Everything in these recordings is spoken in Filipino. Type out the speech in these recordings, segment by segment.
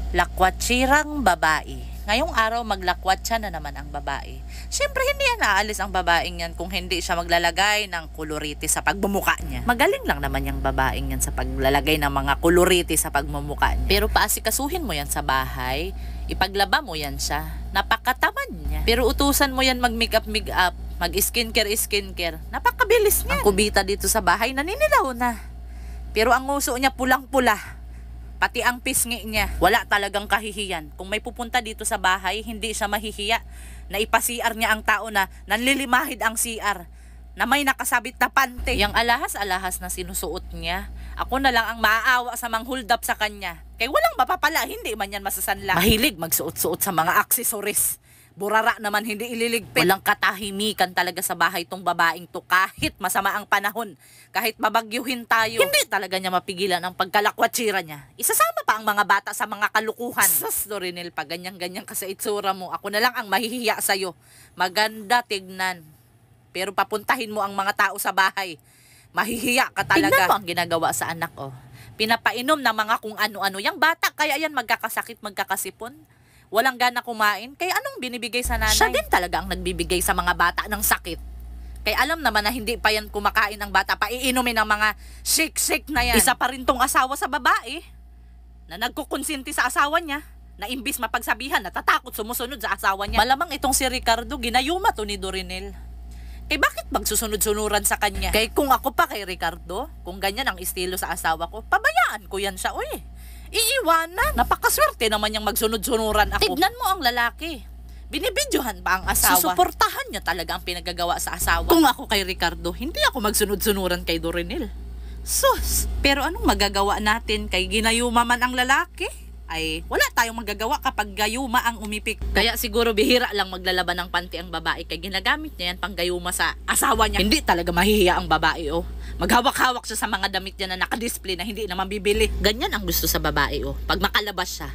Lakwatsirang babae. Ngayong araw maglakwatsa na naman ang babae. Siyempre hindi yan aalis ang babaeng yan kung hindi siya maglalagay ng kuloriti sa pagmumuka niya. Magaling lang naman yung babaeng yan sa paglalagay ng mga kuloriti sa pagmumuka niya. Pero paasikasuhin mo yan sa bahay, ipaglaba mo yan siya. Napakatamad niya. Pero utusan mo yan mag-makeup, mag-skincare. Napakabilis niya. Ang kubita dito sa bahay naninilaw na. Pero ang nguso niya pulang-pula. Pati ang pisngi niya, wala talagang kahihiyan. Kung may pupunta dito sa bahay, hindi siya mahihiya na ipasiar niya ang tao na nanlilimahid ang CR, na may nakasabit na pante. Yang alahas-alahas na sinusuot niya, ako na lang ang maaawa sa hold up sa kanya. Kaya walang mapapala, hindi man yan masasanla. Mahilig magsuot-suot sa mga aksesoris. Burara naman hindi ililigpit. Walang katahimikan talaga sa bahay tong babaeng to kahit masama ang panahon. Kahit mabagyuhin tayo, hindi talaga niya mapigilan ang pagkalakwatsira niya. Isasama pa ang mga bata sa mga kalukuhan. Sus, Dorinel, pa ganyan-ganyan ka sa itsura mo. Ako na lang ang mahihiya sa'yo. Maganda tignan. Pero papuntahin mo ang mga tao sa bahay. Mahihiya ka talaga. Tignan mo ang ginagawa sa anak, oh. Pinapainom ng mga kung ano-ano. Yang bata, kaya yan magkakasakit, magkakasipon. Walang gana kumain, kaya anong binibigay sa nanay? Siya din talaga ang nagbibigay sa mga bata ng sakit. Kaya alam naman na hindi pa yan kumakain ang bata, paiinumin ng mga shake-shake na yan. Isa pa rin tong asawa sa babae, na nagkukonsinti sa asawa niya, na imbis mapagsabihan, natatakot sumusunod sa asawa niya. Malamang itong si Ricardo, ginayuma to ni Dorinel. Bakit magsusunod-sunuran sa kanya? Kaya kung ako pa kay Ricardo, kung ganyan ang estilo sa asawa ko, pabayaan ko yan siya, uy. Iiwanan. Napakaswerte naman yung magsunod-sunuran ako. Tignan mo ang lalaki. Binibidyohan pa ang asawa. Susuportahan niya talaga ang pinagagawa sa asawa. Kung ako kay Ricardo, hindi ako magsunod-sunuran kay Dorinel. Sus! Pero anong magagawa natin kay ginayuma man ang lalaki? Ay, wala tayong magagawa kapag gayuma ang umipik. Kaya siguro bihira lang maglalaban ng panty ang babae kay ginagamit niya yan pang gayuma sa asawa niya. Hindi talaga mahihiya ang babae, oh. Maghawak-hawak siya sa mga damit niya na nakadisplay na hindi naman bibili. Ganyan ang gusto sa babae, oh. Pag makalabas siya,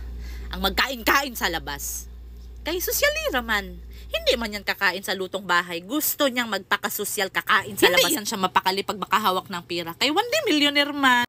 ang magkain-kain sa labas. Kay sosyalira man. Hindi man yan kakain sa lutong bahay. Gusto niyang magpakasosyal kakain sa labas. Hindi yan siya mapakali pag makahawak ng pira. Kay one day millionaire man.